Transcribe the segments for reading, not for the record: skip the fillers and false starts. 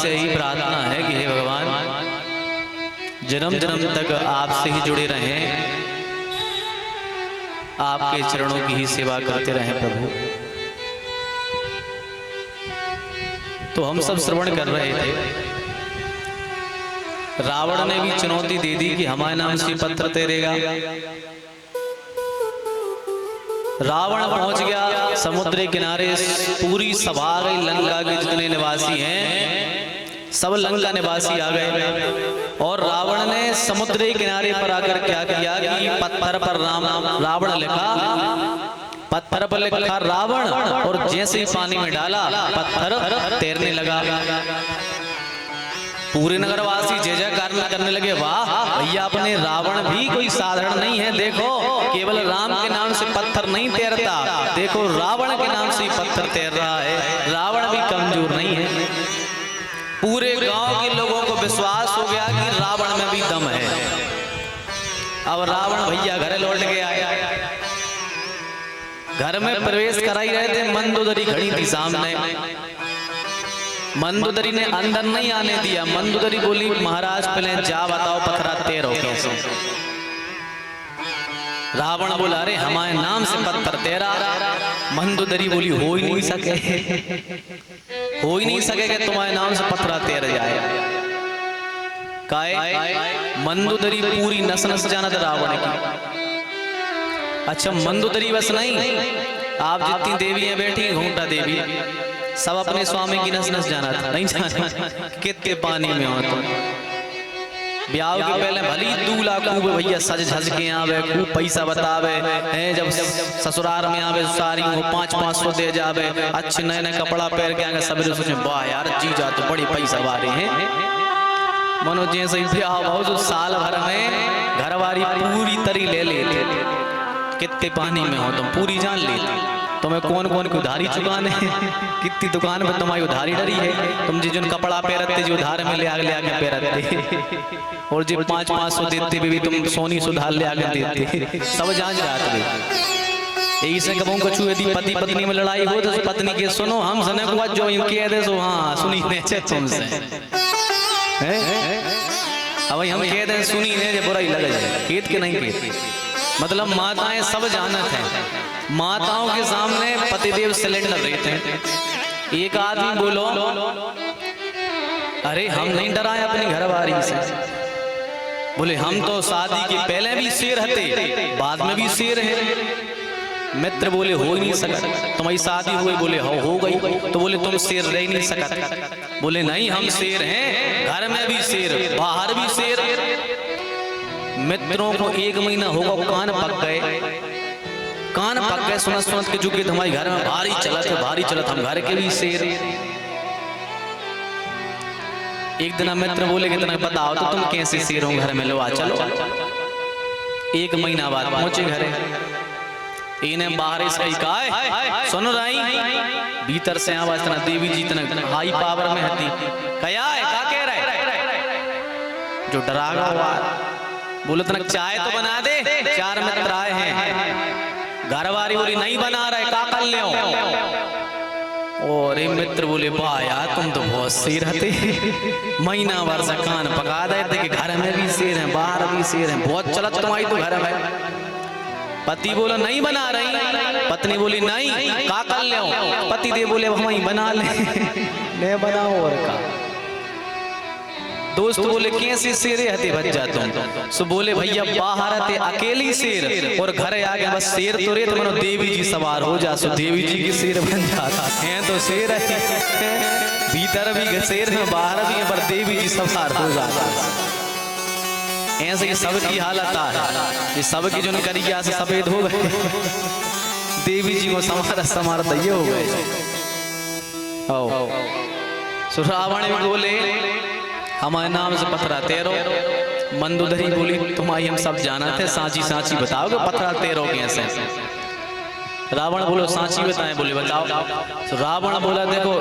से यही प्रार्थना है कि हे भगवान, जन्म जन्म तक आपसे ही जुड़े रहें, आपके चरणों की ही सेवा करते रहें प्रभु। तो हम सब श्रवण कर रहे थे, रावण ने भी चुनौती दे दी कि हमारे नाम से पत्थर तैरेगा। रावण पहुंच गया समुद्र किनारे, पूरी सभा आ गई, लंका के जितने निवासी हैं सब लंका निवासी आ गए। और रावण ने समुद्र के किनारे पर आकर क्या किया कि पत्थर पर रावण लिखा, पत्थर पर लिखा रावण, और जैसे ही पानी में डाला पत्थर तैरने लगा। पूरे नगरवासी जय जयकार करने लगे, वाह भैया अपने रावण भी कोई साधारण नहीं है, देखो केवल राम के नाम से पत्थर नहीं तैरता, देखो रावण के नाम से पत्थर तैर रहा है, रावण भी कमजोर नहीं है। पूरे गांव के लोगों को विश्वास हो गया कि रावण में भी दम है। अब रावण भैया घर लौट के आया, घर में प्रवेश करा ही रहे थे, मंदोदरी खड़ी थी सामने। मंदोदरी ने अंदर नहीं आने दिया। मंदोदरी बोली, महाराज पहले जा बताओ पत्थरा तैरो कैसे। रावण बोला, अरे हमारे नाम से पत्थर तैरा। मंदोदरी बोली, हो ही नहीं सके, हो ही नहीं सके कि तुम्हारे नाम से पत्थरा तैर जाए। काहे? मंदोदरी पूरी नस नस जानत रावण की। अच्छा मंदोदरी बस नहीं, आप जितनी देवियां बैठी, घूंटा देवी, सब अपने स्वामी की नस नस जाना था, नहीं जाना कितने पानी में हो तुम। ब्याह के पहले भली दूल्हा खूब भैया सज झज के आवे, खूब पैसा बतावे हैं, जब ससुराल में आवे सारी को 500-500 दे जावे, अच्छे नए नए कपड़ा पहन के आगे। सब सोचे वाह यार जीजा तो बड़ी पैसा वाले हैं। मनो जैसे ही ब्याह हो जो साल भर में घरवाली पूरी तरी ले लेते, कितने पानी में हो तुम पूरी जान लेते। तुम्हें कौन कौन की उधारी चुकाने, कितनी दुकान में तुम्हारी उधारी डरी है, तुम जी जिन कपड़ा पहनते जो उधार में ले आगे पहनते, और जी 500-500 देते भी तुम सोनी सुधार ले आगे देते, सब जान जाते। यही से कहूँ कछु यदि पति पत्नी में लड़ाई हो तो पत्नी के सुनो, हम सने को जो कह दे सो हाँ सुनी ने तुमसे, अब हम कह दे सुनी ने बुराई लगे जाए, खेत के नहीं खेत। मतलब माताएं सब जानत हैं, माताओं के सामने पतिदेव सिलेंडर रहते हैं। एक आदमी बोलो, अरे हम नहीं डराए अपनी घरवाली से, बोले हम तो शादी के पहले भी शेर हते, बाद में भी शेर है। मित्र बोले हो ही नहीं सकता, तुम्हारी शादी हुई, बोले हो गई, तो बोले तुम शेर रह नहीं सकते, बोले नहीं हम शेर हैं, घर में भी शेर, बाहर भी शेर। मित्रों को 1 महीना होगा, कान पक गए, कान पक गए सुनत सुनत के चुके हमारे घर में भारी चलत, हम घर के भी शेर। एक दिन मित्र बोले कि तुम्हें बताओ तो तुम कैसे शेर हो घर में, लो आ चलो। 1 महीना बाद पहुंचे घरे, इन्हें बाहर इसका कहा सुन रही, भीतर से आवाज तना देवी जी तना हाई पावर में हती, क्या है क्या कह रहे, जो डरागा हुआ बोले तना चाय तो बना दे, 4 मित्र आए हैं। घरवाली बोली नहीं बना रहे, का कर ले। और मित्र बोले वाह यार तुम तो बहुत शेर हते, महीना भर से कान पका देते कि घर में भी शेर हैं, बाहर भी शेर हैं, बहुत चलत तुम्हारी तो घर में। पति बोला नहीं बना रही, पत्नी बोली नहीं का कर ले। पति दे बोले वही बना ले, मैं बनाओ और का। दोस्त बोले कैसे शेर हते बच्चा तुम, सो बोले भैया बाहर हते अकेली शेर, और घर आगे बस शेर तो रे, तो मनो देवी जी सवार हो जा, सो देवी जी की शेर बन जाता है। तो शेर है, भीतर भी शेर है, बाहर भी है, पर देवी जी सवार हो जाता। ऐसे ही सबकी हालत है, ये सबकी जो करिया से सफेद हो गए, देवी जी को समार दिए हो गए। सो रावण भी बोले हमारे नाम से पत्थरा तैरो। मंदोदरी बोली तुम्हारी हम सब जाना थे, सांची सांची बताओगे पत्थरा तैरो कैसे। रावण बोलो सांची बताएं, बोले बताओ। तो रावण बोला देखो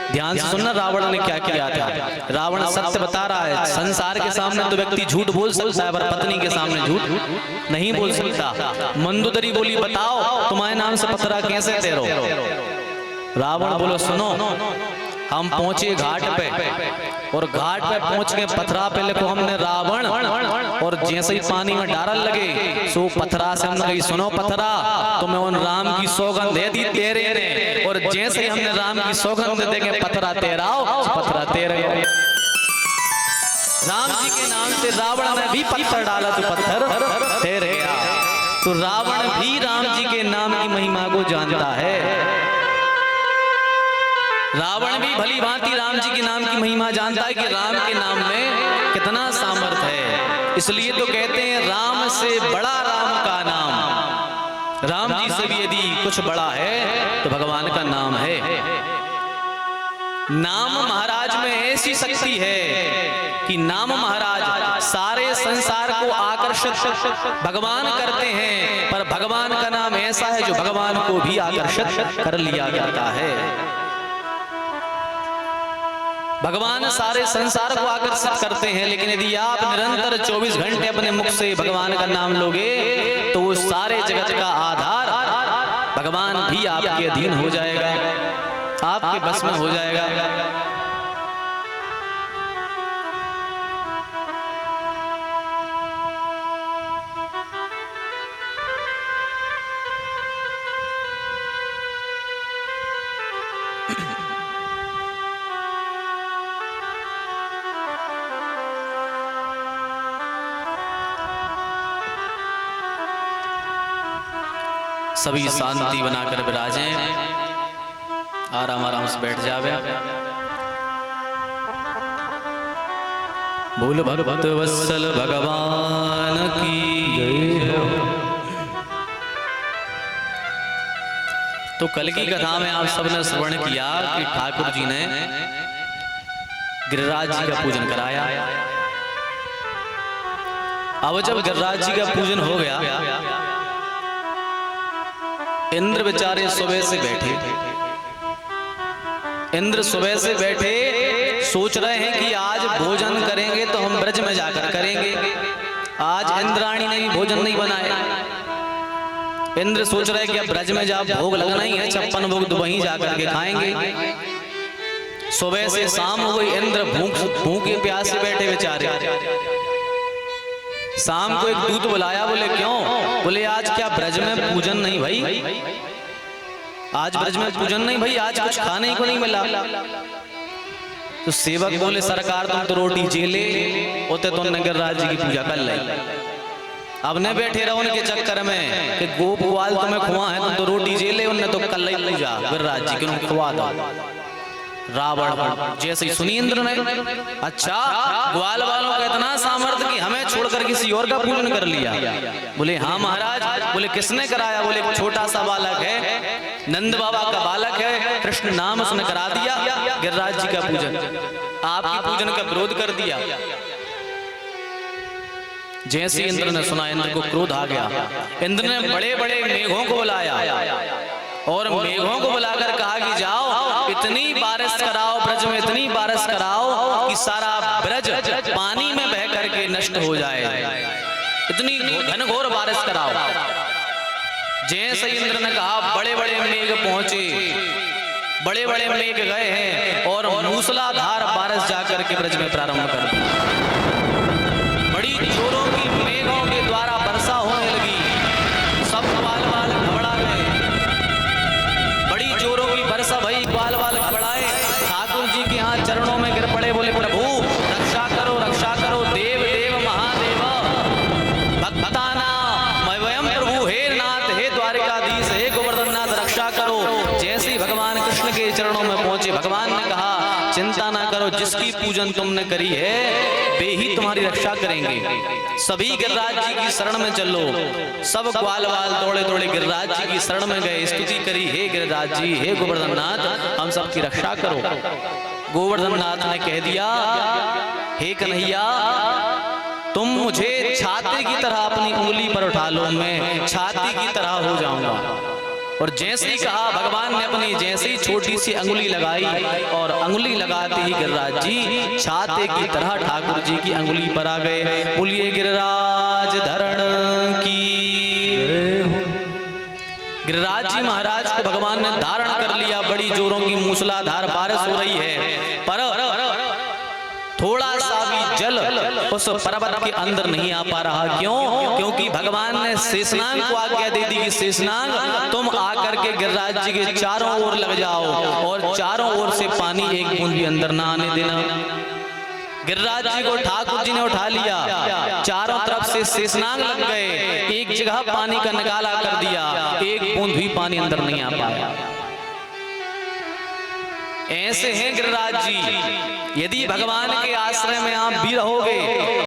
ध्यान से सुनना, रावण ने क्या किया था। रावण सत्य बता रहा है, संसार के सामने तो व्यक्ति झूठ बोल सकता है, पर पत्नी के सामने झूठ नहीं बोल सकता। मंदोदरी बोली बताओ तुम्हारे नाम से पत्थरा कैसे तैरो। रावण बोलो सुनो, हम पहुंचे घाट पे, और घाट पे पहुंच के पथरा पे लिखो हमने रावण, और जैसे ही पानी में डारल लगे सो पथरा से हमने कही सुनो पथरा, तुम्हें उन राम की सौगंध दे दी तेरे ने, और जैसे ही हमने राम की सौगंध देंगे पथरा तेराओ, पथरा तेरे। राम जी के नाम से रावण ने भी पत्थर डाला तो पत्थर ठहर गया। तो रावण भी राम जी के नाम की महिमा को जानता है। रावण भी भली भांति राम जी के नाम की महिमा जानता है कि राम के नाम में कितना सामर्थ्य है। इसलिए तो कहते हैं राम से बड़ा राम का नाम। राम जी से भी यदि कुछ बड़ा है तो भगवान का नाम है। नाम महाराज में ऐसी शक्ति है कि नाम महाराज सारे संसार को आकर्षित भगवान करते हैं, पर भगवान का नाम ऐसा है जो भगवान को भी आकर्षित कर लिया जाता है। भगवान सारे संसार को आकर्षित करते हैं, लेकिन यदि आप निरंतर 24 घंटे अपने मुख से भगवान का नाम लोगे तो वो सारे जगत का आधार भगवान भी आपके अधीन हो जाएगा, आपके बस में हो जाएगा। सभी शांति बनाकर विराजें, आराम आराम से बैठ जावे। बोल भगवत वत्सल भगवान की जय हो। तो कल की कथा में आप सबने श्रवण किया कि ठाकुर जी ने गिरिराज जी का पूजन कराया। अब जब गिरिराज जी का पूजन हो गया, इंद्र बेचारे सुबह से बैठे, इंद्र सुबह से बैठे सोच रहे हैं कि आज भोजन करेंगे तो हम ब्रज में जाकर करेंगे। आज इंद्राणी ने भी भोजन नहीं बनाया। इंद्र सोच रहे कि अब ब्रज में जा भोग लगना ही है, 56 भोग तो वहीं जाकर के खाएंगे। सुबह से शाम हो गई, इंद्र भूखे प्यासे बैठे बेचारे। शाम को एक दूत बुलाया, बोले क्यों? बोले आज क्या ब्रज में पूजन नहीं भाई? आज ब्रज में पूजन नहीं भाई, आज कुछ खाने को नहीं मिला। तो सेवक बोले सरकार तुम तो रोटी जेले होते तो गिरिराज जी की पूजा कर ली। अब न बैठे रहो उनके चक्कर में कि गोप ग्वाल तुम्हें खुआ है, तुम तो रोटी जेले, उनने तो कल ही पूजा गिरिराज जी की खुआ दो। रावण जैसे ही सुनी इंद्र ने, अच्छा ग्वाल वालों का इतना सामर्थ्य कि हमें छोड़कर किसी और का पूजन कर लिया। बोले हाँ महाराज। बोले किसने कराया? बोले छोटा सा बालक है, नंद बाबा का बालक है, कृष्ण नाम उसने करा दिया गिरिराज जी का पूजन। आपकी पूजन का विरोध कर दिया। जैसे इंद्र ने सुना, इंद्र को क्रोध आ गया। इंद्र ने बड़े बड़े मेघों को बुलाया और मेघों को बुलाकर कहा कि जाओ इतनी बारिश कराओ, ब्रज में इतनी बारिश कराओ कि सारा ब्रज पानी में बह करके नष्ट हो जाए। इतनी घनघोर बारिश कराओ। जैसे इंद्र ने कहा, बड़े बड़े मेघ पहुंचे, बड़े बड़े मेघ गए हैं और मूसलाधार बारिश जाकर के ब्रज में प्रारंभ कर दी। बड़ी जोरों की मेघों के द्वारा वर्षा होने लगी। सब बाल बाल घबरा गए। बड़ी जोरों की वर्षा भई, बाल बाल घबराए। ठाकुर जी के यहाँ चरणों में गिर पड़े, बोले प्रभु रक्षा करो, रक्षा करो। देव देव महादेव भक्ताना वयम प्रभु, हे नाथ, हे द्वारिकाधीश, हे गोवर्धन नाथ, रक्षा करो। जैसे ही भगवान कृष्ण के चरणों में पहुंचे, भगवान ने कहा चिंता ना करो, जिसकी पूजन तुमने करी है वे ही तुम्हारी रक्षा करेंगे। सभी गिरिराज जी की शरण में चलो। सब ग्वाल वाल दौड़े दौड़े गिरिराज जी की शरण में गए, स्तुति करी, हे गिरिराज जी, हे गोवर्धन नाथ, हम सबकी रक्षा करो। गोवर्धन नाथ ने कह दिया, हे कन्हैया तुम मुझे छाती की तरह अपनी उंगली पर उठा लो, मैं छाती की तरह हो जाऊंगा। और जैसे ही कहा, भगवान ने अपनी जैसे ही छोटी सी अंगुली लगाई और अंगुली लगाते ही गिरिराज जी छाते की तरह ठाकुर जी की अंगुली पर आ गए। बोलिए गिरिराज धरण की। गिरिराज जी महाराज को भगवान ने धारण कर लिया। बड़ी जोरों की मूसलाधार बारिश हो रही है, पर थोड़ा सा भी जल उस पर्वत के अंदर नहीं आ पा रहा। क्यों? क्योंकि भगवान ने शेषनाग को आज्ञा दे दी कि शेषनाग तुम आकर के गिरिराज जी के चारों ओर लग जाओ और चारों ओर से पानी एक बूंद भी अंदर ना आने देना। गिरिराज जी को ठाकुर जी ने उठा लिया, चारों तरफ से शेषनाग लग गए, एक जगह पानी का निकाला कर दिया, एक बूंद भी पानी अंदर नहीं आ पाया। ऐसे हैं गिरिराज जी, यदि भगवान के आश्रय में आप भी रहोगे